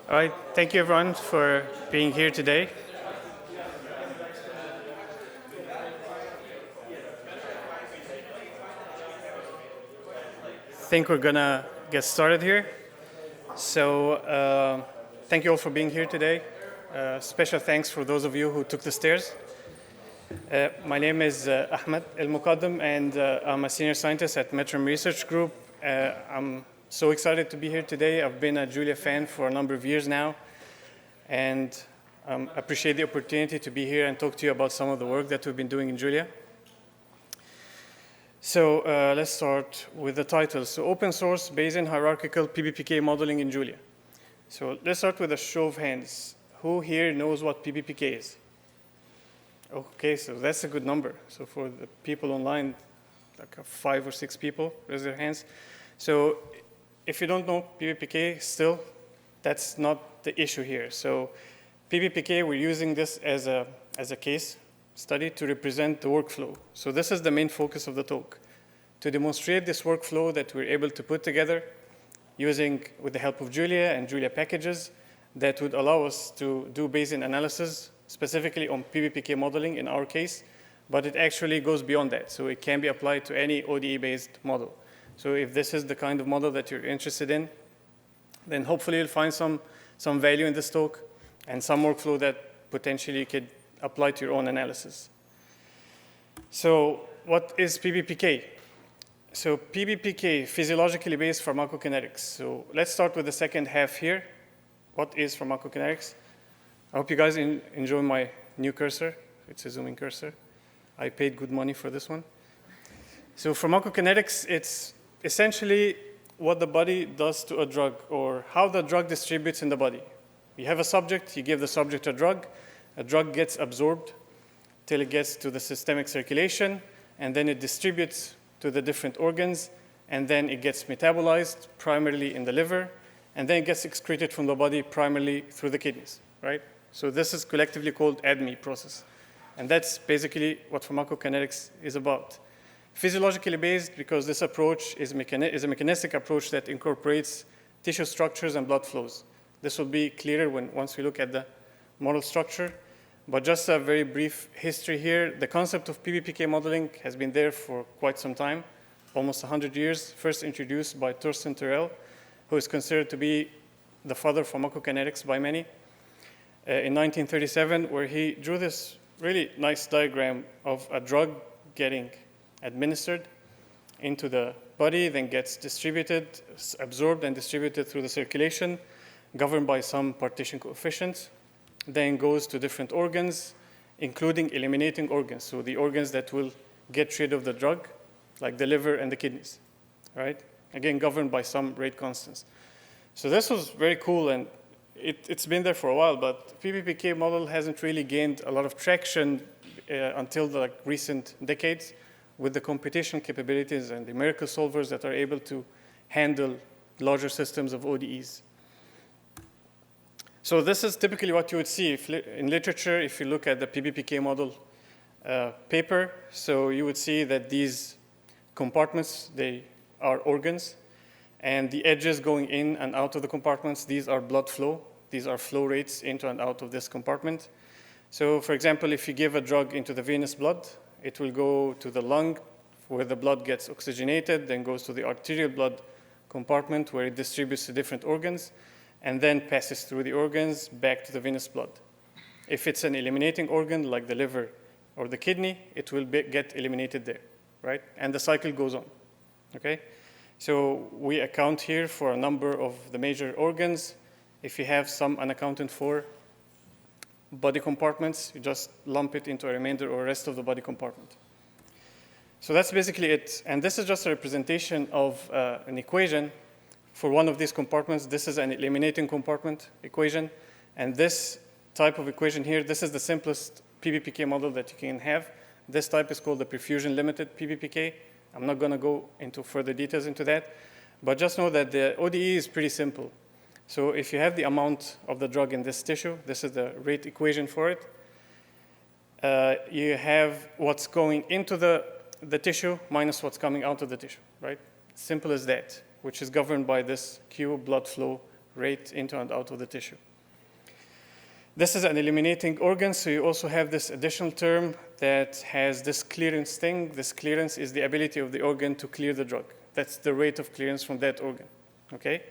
All right, thank you everyone for being here today. I think we're gonna get started here. So thank you all for being here today. Special thanks for those of you who took the stairs. My name is Ahmed Elmokadem, and I'm a senior scientist at Metrum Research Group. I'm so excited to be here today. I've been a Julia fan for a number of years now, and appreciate the opportunity to be here and talk to you about some of the work that we've been doing in Julia. So let's start with the title. So open source Bayesian Hierarchical PBPK modeling in Julia. So let's start with a show of hands. Who here knows what PBPK is? Okay, so that's a good number. So for the people online, like 5 or 6 people, raise their hands. So if you don't know PBPK still, that's not the issue here. So PBPK, we're using this as a case study to represent the workflow. So this is the main focus of the talk, to demonstrate this workflow that we're able to put together using, with the help of Julia and Julia packages, that would allow us to do Bayesian analysis, specifically on PBPK modeling in our case, but it actually goes beyond that. So it can be applied to any ODE-based model. So if this is the kind of model that you're interested in, then hopefully you'll find some value in this talk and some workflow that potentially you could apply to your own analysis. So what is PBPK? So PBPK, physiologically based pharmacokinetics. So let's start with the second half here. What is pharmacokinetics? I hope you guys enjoy my new cursor. It's a zooming cursor. I paid good money for this one. So pharmacokinetics, it's essentially what the body does to a drug, or how the drug distributes in the body. You have a subject, you give the subject a drug gets absorbed till it gets to the systemic circulation, and then it distributes to the different organs, and then it gets metabolized primarily in the liver, and then it gets excreted from the body primarily through the kidneys, right? So this is collectively called ADME process. And that's basically what pharmacokinetics is about. Physiologically based because this approach is a mechanistic approach that incorporates tissue structures and blood flows. This will be clearer once we look at the model structure. But just a very brief history here. The concept of PBPK modeling has been there for quite some time, almost 100 years, first introduced by Thorsten Terrell, who is considered to be the father of pharmacokinetics by many, in 1937, where he drew this really nice diagram of a drug getting administered into the body, then gets distributed, absorbed and distributed through the circulation, governed by some partition coefficients, then goes to different organs, including eliminating organs, so the organs that will get rid of the drug, like the liver and the kidneys, right? Again, governed by some rate constants. So this was very cool, and it's been there for a while, but PBPK model hasn't really gained a lot of traction until the recent decades with the computation capabilities and the miracle solvers that are able to handle larger systems of ODEs. So this is typically what you would see in literature if you look at the PBPK model paper. So you would see that these compartments, they are organs, and the edges going in and out of the compartments, these are blood flow. These are flow rates into and out of this compartment. So for example, if you give a drug into the venous blood, it will go to the lung where the blood gets oxygenated, then goes to the arterial blood compartment where it distributes to different organs, and then passes through the organs back to the venous blood. If it's an eliminating organ like the liver or the kidney, it will get eliminated there, right? And the cycle goes on, okay? So we account here for a number of the major organs. If you have some unaccounted for body compartments, you just lump it into a remainder or rest of the body compartment. So that's basically it. And this is just a representation of an equation for one of these compartments. This is an eliminating compartment equation. And this type of equation here, this is the simplest PBPK model that you can have. This type is called the perfusion limited PBPK. I'm not going to go into further details into that. But just know that the ODE is pretty simple. So if you have the amount of the drug in this tissue, this is the rate equation for it. You have what's going into the tissue minus what's coming out of the tissue, right? Simple as that, which is governed by this Q blood flow rate into and out of the tissue. This is an eliminating organ, so you also have this additional term that has this clearance thing. This clearance is the ability of the organ to clear the drug. That's the rate of clearance from that organ, okay?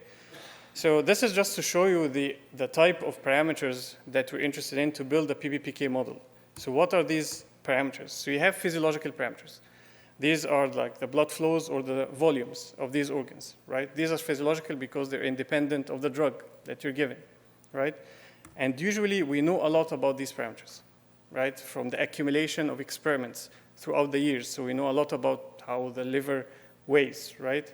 So this is just to show you the type of parameters that we're interested in to build a PBPK model. So what are these parameters? So you have physiological parameters. These are like the blood flows or the volumes of these organs, right? These are physiological because they're independent of the drug that you're giving, right? And usually we know a lot about these parameters, right? From the accumulation of experiments throughout the years. So we know a lot about how the liver weighs, right?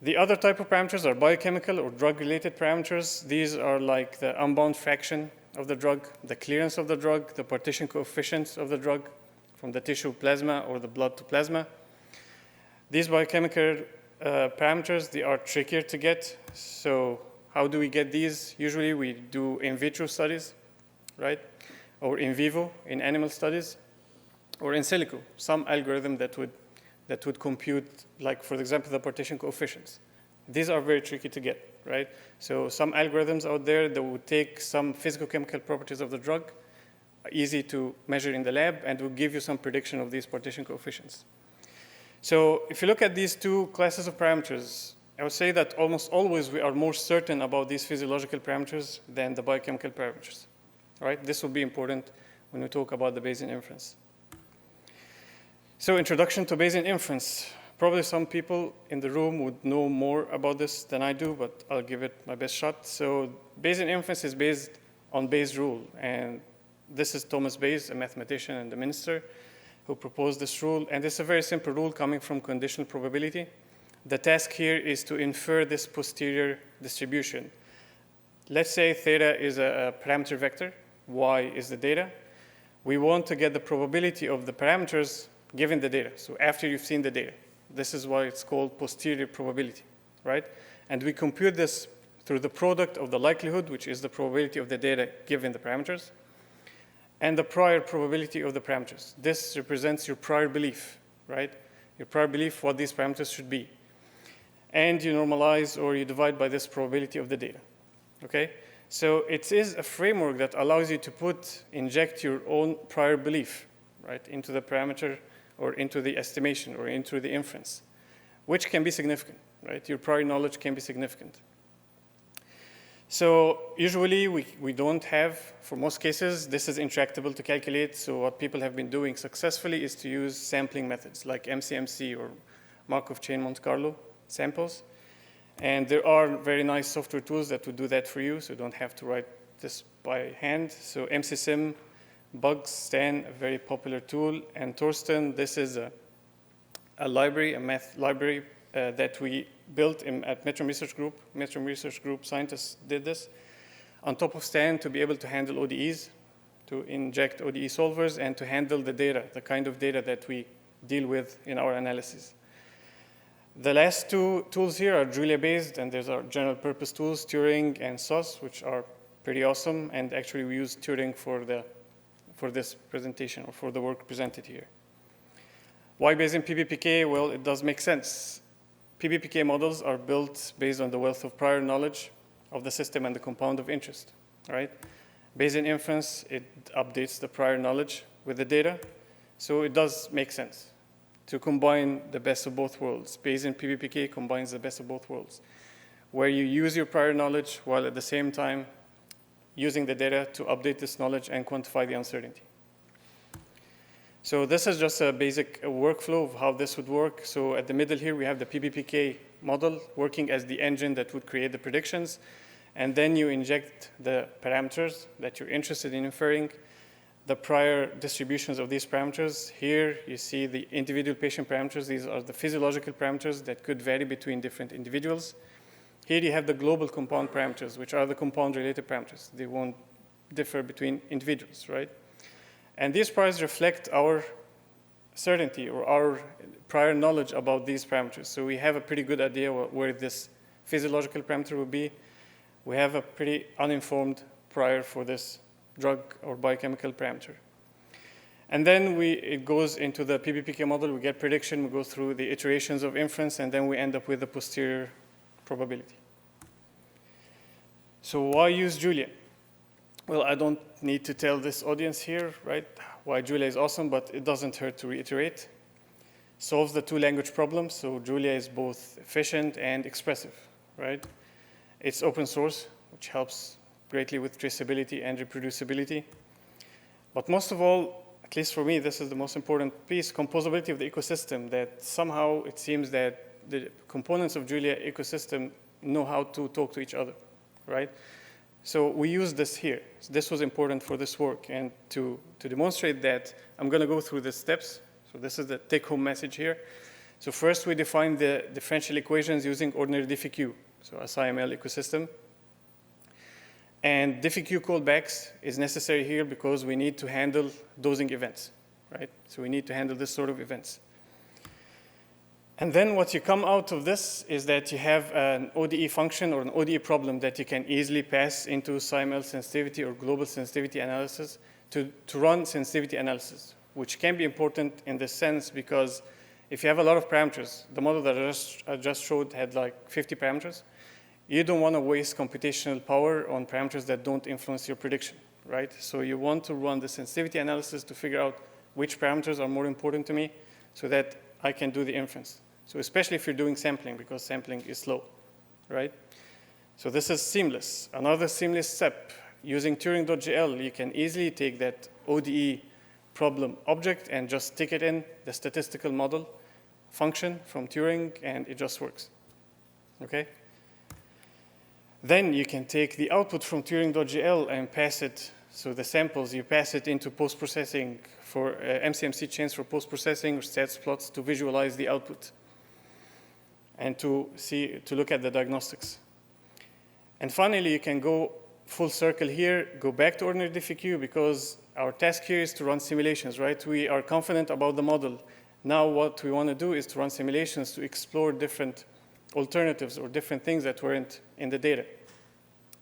The other type of parameters are biochemical or drug-related parameters. These are like the unbound fraction of the drug, the clearance of the drug, the partition coefficients of the drug from the tissue plasma or the blood to plasma. These biochemical parameters, they are trickier to get. So how do we get these? Usually we do in vitro studies, right? Or in vivo, in animal studies, or in silico, some algorithm that would compute, like, for example, the partition coefficients. These are very tricky to get, right? So some algorithms out there that would take some physicochemical properties of the drug, easy to measure in the lab, and will give you some prediction of these partition coefficients. So if you look at these two classes of parameters, I would say that almost always we are more certain about these physiological parameters than the biochemical parameters, right? This will be important when we talk about the Bayesian inference. So introduction to Bayesian inference. Probably some people in the room would know more about this than I do, but I'll give it my best shot. So Bayesian inference is based on Bayes' rule, and this is Thomas Bayes, a mathematician and a minister, who proposed this rule, and it's a very simple rule coming from conditional probability. The task here is to infer this posterior distribution. Let's say theta is a parameter vector, y is the data. We want to get the probability of the parameters given the data, so after you've seen the data. This is why it's called posterior probability, right? And we compute this through the product of the likelihood, which is the probability of the data given the parameters, and the prior probability of the parameters. This represents your prior belief, right? Your prior belief what these parameters should be. And you normalize or you divide by this probability of the data, okay? So it is a framework that allows you to inject your own prior belief, right, into the parameter or into the estimation or into the inference, which can be significant, right? Your prior knowledge can be significant. So usually we don't have, for most cases, this is intractable to calculate. So what people have been doing successfully is to use sampling methods like MCMC or Markov chain Monte Carlo samples. And there are very nice software tools that would do that for you, so you don't have to write this by hand. So MCSim, Bugs, Stan, a very popular tool, and Torsten, this is a library, a math library that we built at Metrum Research Group. Metrum Research Group scientists did this on top of Stan to be able to handle ODEs, to inject ODE solvers, and to handle the data, the kind of data that we deal with in our analysis. The last two tools here are Julia-based, and there's our general purpose tools, Turing and SOS, which are pretty awesome, and actually we use Turing for this presentation or for the work presented here. Why Bayesian PBPK? Well, it does make sense. PBPK models are built based on the wealth of prior knowledge of the system and the compound of interest, right? Bayesian inference, it updates the prior knowledge with the data, so it does make sense to combine the best of both worlds. Bayesian PBPK combines the best of both worlds, where you use your prior knowledge while at the same time using the data to update this knowledge and quantify the uncertainty. So this is just a basic workflow of how this would work. So at the middle here, we have the PBPK model working as the engine that would create the predictions. And then you inject the parameters that you're interested in inferring, the prior distributions of these parameters. Here you see the individual patient parameters. These are the physiological parameters that could vary between different individuals. Here you have the global compound parameters, which are the compound-related parameters. They won't differ between individuals, right? And these priors reflect our certainty or our prior knowledge about these parameters. So we have a pretty good idea where this physiological parameter will be. We have a pretty uninformed prior for this drug or biochemical parameter. And then it goes into the PBPK model. We get prediction. We go through the iterations of inference, and then we end up with the posterior probability. So why use Julia? Well, I don't need to tell this audience here, right, why Julia is awesome, but it doesn't hurt to reiterate. Solves the two language problems, so Julia is both efficient and expressive, right? It's open source, which helps greatly with traceability and reproducibility. But most of all, at least for me, this is the most important piece, composability of the ecosystem, that somehow it seems that the components of Julia ecosystem know how to talk to each other, right? So we use this here. So this was important for this work. And to demonstrate that, I'm going to go through the steps. So this is the take-home message here. So first, we define the differential equations using ordinary diffie-Q, so a SciML ecosystem. And diffie-Q callbacks is necessary here because we need to handle dosing events, right? So we need to handle this sort of events. And then what you come out of this is that you have an ODE function or an ODE problem that you can easily pass into SciML sensitivity or global sensitivity analysis to run sensitivity analysis, which can be important in this sense because if you have a lot of parameters, the model that I just showed had like 50 parameters, you don't want to waste computational power on parameters that don't influence your prediction, right? So you want to run the sensitivity analysis to figure out which parameters are more important to me so that I can do the inference. So especially if you're doing sampling, because sampling is slow, right? So this is seamless. Another seamless step, using Turing.jl, you can easily take that ODE problem object and just stick it in the statistical model function from Turing, and it just works, okay? Then you can take the output from Turing.jl and pass it, so the samples, you pass it into post-processing for MCMC chains for post-processing or stats plots to visualize the output and to look at the diagnostics. And finally, you can go full circle here, go back to ordinary diffie-Q because our task here is to run simulations, right? We are confident about the model. Now what we want to do is to run simulations to explore different alternatives or different things that weren't in the data,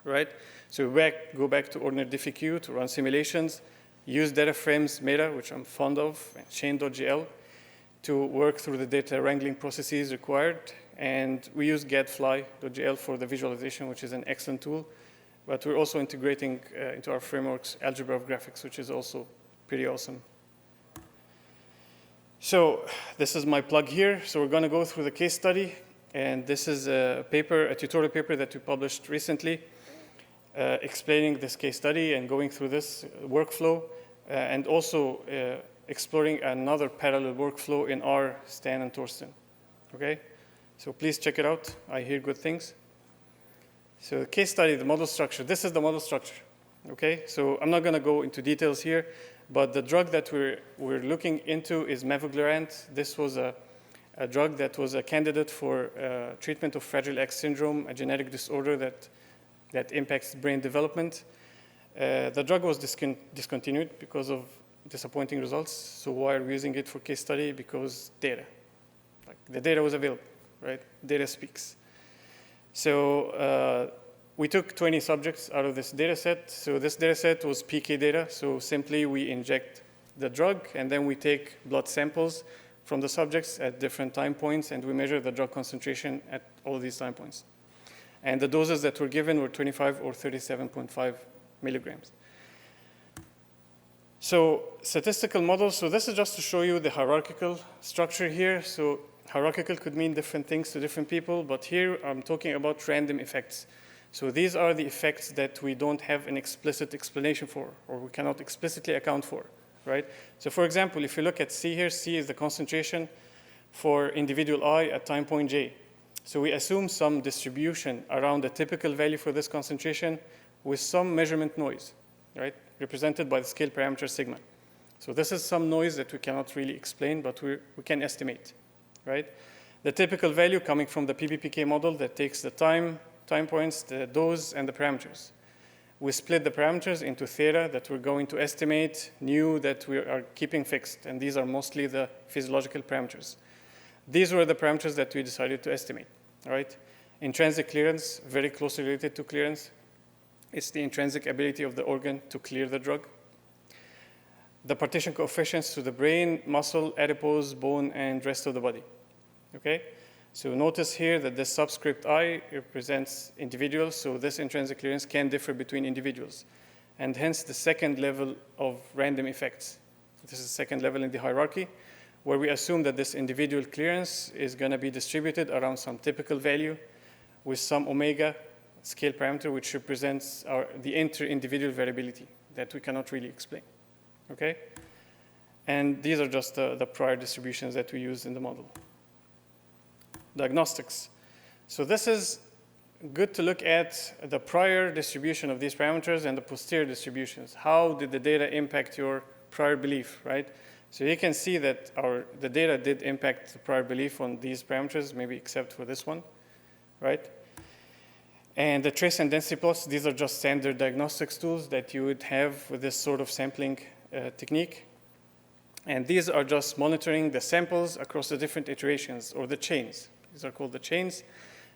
right? So we go back to ordinary diffie-Q to run simulations, use data frames meta, which I'm fond of, and chain.jl to work through the data wrangling processes required. And we use gadfly.jl for the visualization, which is an excellent tool. But we're also integrating into our frameworks algebra of graphics, which is also pretty awesome. So this is my plug here. So we're going to go through the case study. And this is a tutorial paper that we published recently explaining this case study and going through this workflow and also exploring another parallel workflow in R, Stan, and Torsten. Okay? So please check it out. I hear good things. So the case study, the model structure. This is the model structure. Okay? So I'm not going to go into details here, but the drug that we're looking into is mavoglurant. This was a drug that was a candidate for treatment of Fragile X syndrome, a genetic disorder that impacts brain development. The drug was discontinued because of disappointing results. So why are we using it for case study? Because data. Like the data was available, right? Data speaks. So we took 20 subjects out of this data set. So this data set was PK data. So simply we inject the drug, and then we take blood samples from the subjects at different time points, and we measure the drug concentration at all of these time points. And the doses that were given were 25 or 37.5 milligrams. So statistical models, so this is just to show you the hierarchical structure here. So hierarchical could mean different things to different people, but here I'm talking about random effects. So these are the effects that we don't have an explicit explanation for, or we cannot explicitly account for, right? So for example, if you look at C here, C is the concentration for individual I at time point J. So we assume some distribution around the typical value for this concentration with some measurement noise, right? Represented by the scale parameter sigma. So this is some noise that we cannot really explain, but we can estimate, right? The typical value coming from the PBPK model that takes the time points, the dose, and the parameters. We split the parameters into theta that we're going to estimate, nu that we are keeping fixed, and these are mostly the physiological parameters. These were the parameters that we decided to estimate, all right? Intrinsic clearance, very closely related to clearance. It's the intrinsic ability of the organ to clear the drug. The partition coefficients to the brain, muscle, adipose, bone, and rest of the body, okay? So notice here that this subscript I represents individuals, so this intrinsic clearance can differ between individuals, and hence the second level of random effects. This is the second level in the hierarchy, where we assume that this individual clearance is going to be distributed around some typical value with some omega scale parameter, which represents the inter-individual variability that we cannot really explain, okay? And these are just the prior distributions that we use in the model. Diagnostics. So this is good to look at the prior distribution of these parameters and the posterior distributions. How did the data impact your prior belief, right? So you can see that the data did impact the prior belief on these parameters, maybe except for this one, right? And the trace and density plots, these are just standard diagnostics tools that you would have with this sort of sampling technique. And these are just monitoring the samples across the different iterations or the chains. These are called the chains.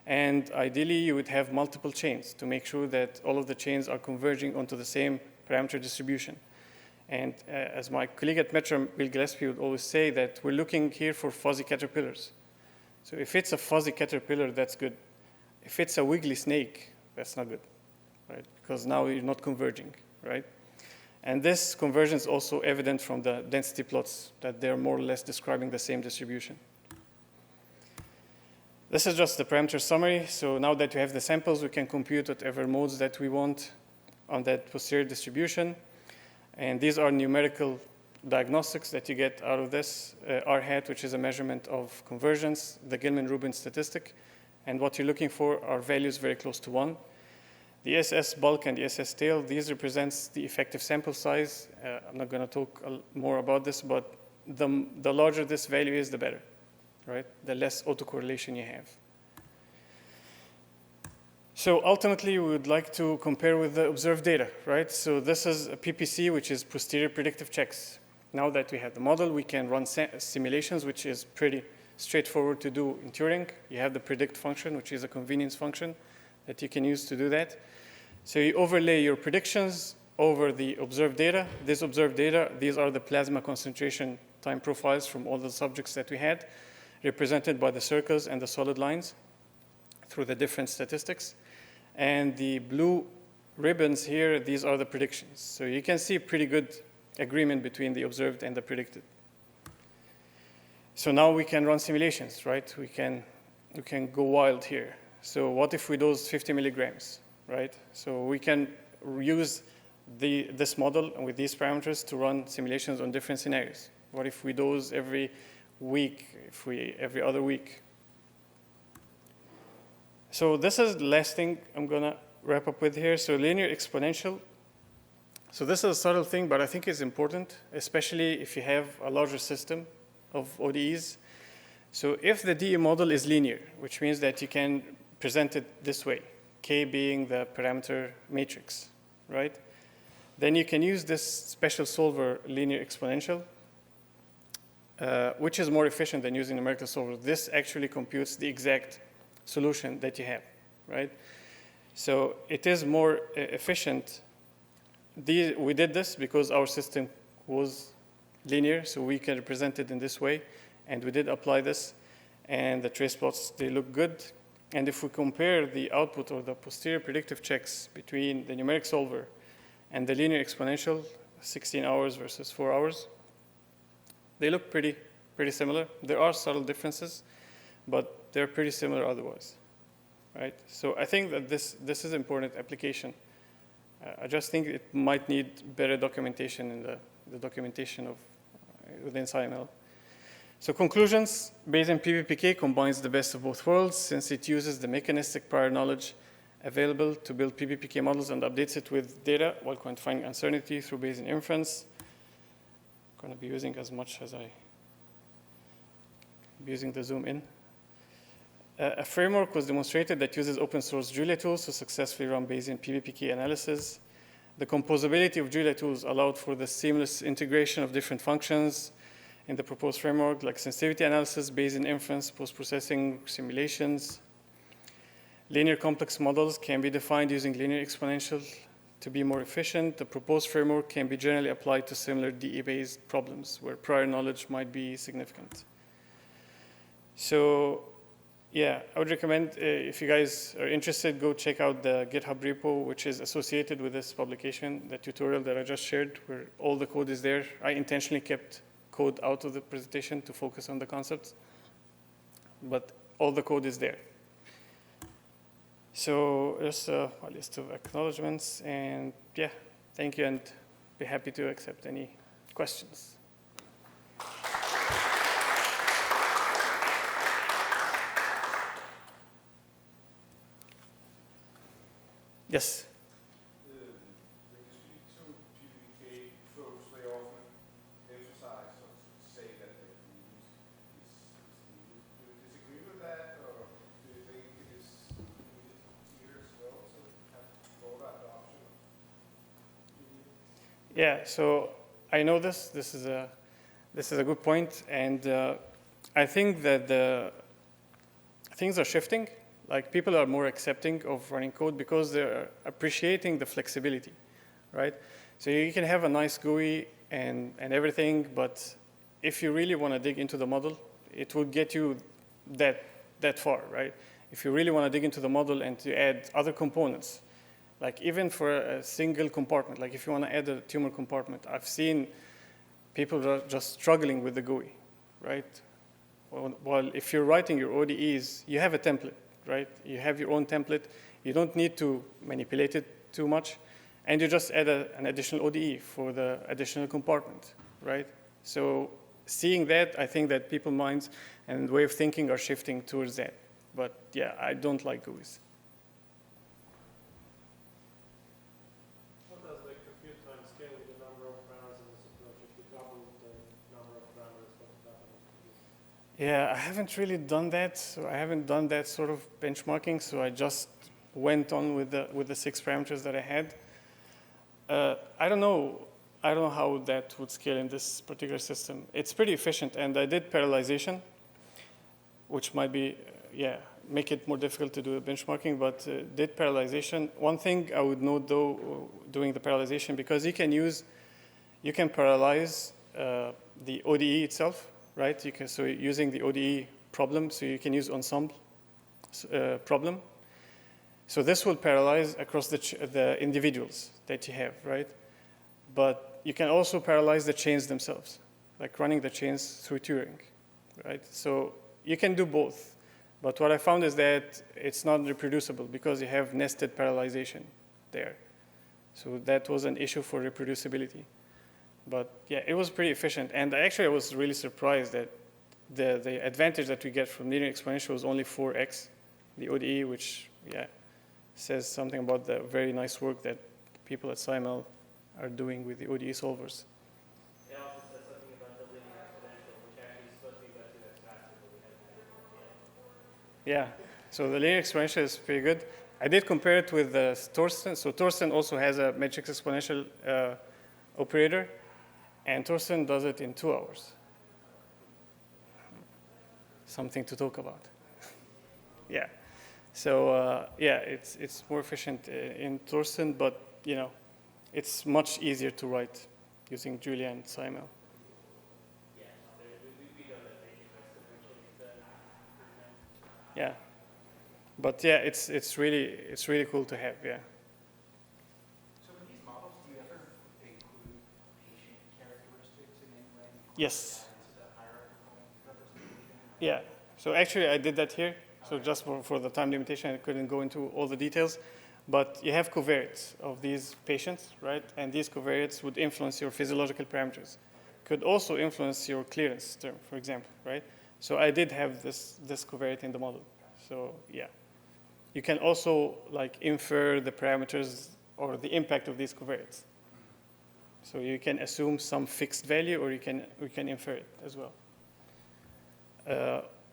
And ideally, you would have multiple chains to make sure that all of the chains are converging onto the same parameter distribution. And as my colleague at Metro, Bill Gillespie, would always say that we're looking here for fuzzy caterpillars. So if it's a fuzzy caterpillar, that's good. If it's a wiggly snake, that's not good, right? Because now you're not converging, right? And this convergence is also evident from the density plots, that they're more or less describing the same distribution. This is just the parameter summary. So now that we have the samples, we can compute whatever modes that we want on that posterior distribution. And these are numerical diagnostics that you get out of this. R hat, which is a measurement of convergence, the Gilman-Rubin statistic. And what you're looking for are values very close to 1. The SS bulk and the SS tail, these represents the effective sample size. I'm not going to talk more about this, but the larger this value is, the better, right? The less autocorrelation you have. So ultimately, we would like to compare with the observed data, right? So this is a PPC, which is posterior predictive checks. Now that we have the model, we can run simulations, which is pretty straightforward to do in Turing. You have the predict function, which is a convenience function that you can use to do that. So you overlay your predictions over the observed data. This observed data, these are the plasma concentration time profiles from all the subjects that we had, represented by the circles and the solid lines through the different statistics. And the blue ribbons here, these are the predictions. So you can see pretty good agreement between the observed and the predicted. So now we can run simulations, right? We can go wild here. So what if we dose 50 milligrams, right? So we can use this model and with these parameters to run simulations on different scenarios. What if we dose every week, every other week? So this is the last thing I'm going to wrap up with here. So linear exponential. So this is a subtle thing, but I think it's important, especially if you have a larger system of ODEs. So if the DE model is linear, which means that you can present it this way, K being the parameter matrix, right? Then you can use this special solver linear exponential, which is more efficient than using numerical solver. This actually computes the exact solution that you have, right? So it is more efficient. We did this because our system was linear, so we can represent it in this way. And we did apply this, and the trace plots, they look good. And if we compare the output or the posterior predictive checks between the numeric solver and the linear exponential, 16 hours versus 4 hours, they look pretty similar. There are subtle differences, but they're pretty similar otherwise, right? So I think that this is important application. I just think it might need better documentation in the documentation of within SciML. So conclusions, Bayesian PBPK combines the best of both worlds since it uses the mechanistic prior knowledge available to build PBPK models and updates it with data while quantifying uncertainty through Bayesian inference. I'm going to be using as much as I'm using the zoom in. A framework was demonstrated that uses open source Julia tools to successfully run Bayesian PBPK analysis. The composability of Julia tools allowed for the seamless integration of different functions in the proposed framework, like sensitivity analysis, Bayesian inference, post-processing simulations. Linear complex models can be defined using linear exponential to be more efficient. The proposed framework can be generally applied to similar DE-based problems where prior knowledge might be significant. So Yeah, I would recommend, if you guys are interested, go check out the GitHub repo, which is associated with this publication, the tutorial that I just shared, where all the code is there. I intentionally kept code out of the presentation to focus on the concepts, but all the code is there. So just a list of acknowledgements, and yeah, thank you, and be happy to accept any questions. Yes? When you speak to PBPK folks, they often emphasize or say that the use is needed. Do you disagree with that, or do you think it is needed here as well to have broader adoption of PBPK? Yeah, so I know this. This is a good point, and I think that things are shifting. Like, people are more accepting of running code because they're appreciating the flexibility, right? So you can have a nice GUI and everything, but if you really want to dig into the model, it will get you that far, right? If you really want to dig into the model and to add other components, like even for a single compartment, like if you want to add a tumor compartment, I've seen people are just struggling with the GUI, right? While if you're writing your ODEs, you have a template, right? You have your own template. You don't need to manipulate it too much. And you just add an additional ODE for the additional compartment, right? So seeing that, I think that people's minds and way of thinking are shifting towards that. But yeah, I don't like GUIs. What does the compute time scale with the number of parameters in this approach? If you double the number of parameters, what happens? Yeah, I haven't really done that. So I haven't done that sort of benchmarking. So I just went on with the 6 parameters that I had. I don't know how that would scale in this particular system. It's pretty efficient, and I did parallelization, which might be, make it more difficult to do the benchmarking, but did parallelization. One thing I would note, though, doing the parallelization, because you can parallelize the ODE itself, right? So using the ODE problem, so you can use ensemble problem. So this will parallelize across the individuals that you have, right? But you can also parallelize the chains themselves, like running the chains through Turing, right? So you can do both. But what I found is that it's not reproducible because you have nested parallelization there. So that was an issue for reproducibility. But yeah, it was pretty efficient. And actually, I was really surprised that the advantage that we get from linear exponential was only 4x, the ODE, which, says something about the very nice work that people at SciML are doing with the ODE solvers. It also says something about the linear exponential, which actually is supposed to be about 2x faster, but we haven't. Yeah, so the linear exponential is pretty good. I did compare it with Torsten. So Torsten also has a matrix exponential operator, and Torsten does it in 2 hours. Something to talk about. Yeah. So it's more efficient in Torsten, but it's much easier to write using Julia and SciML. Yeah, we don't have basic Yeah, but yeah, it's really cool to have. Yeah. So in these models, do you ever include patient characteristics in any way? Yes. Into the hierarchical representation? Yeah. So actually, I did that here. So just for the time limitation, I couldn't go into all the details. But you have covariates of these patients, right? And these covariates would influence your physiological parameters. Could also influence your clearance term, for example, right? So I did have this covariate in the model. So yeah. You can also infer the parameters or the impact of these covariates. So you can assume some fixed value, or you can infer it as well.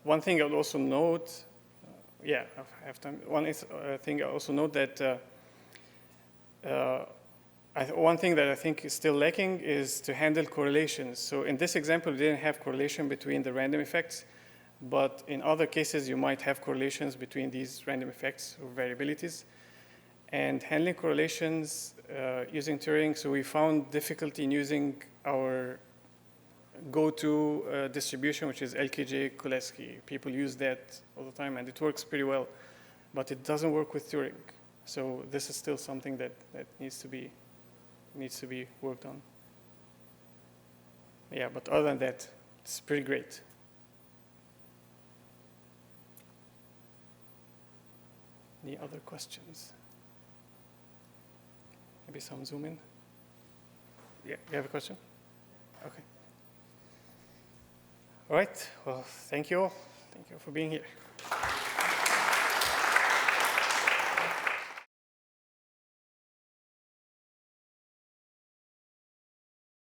One thing I would also note, I have time. One thing I also note that one thing that I think is still lacking is to handle correlations. So in this example, we didn't have correlation between the random effects, but in other cases, you might have correlations between these random effects or variabilities. And handling correlations using Turing, so we found difficulty in using our go-to distribution, which is LKJ-Koleski. People use that all the time, and it works pretty well. But it doesn't work with Turing. So this is still something that needs to be worked on. Yeah, but other than that, it's pretty great. Any other questions? Maybe some zoom in? Yeah, you have a question? Okay. All right, well, thank you all. Thank you for being here.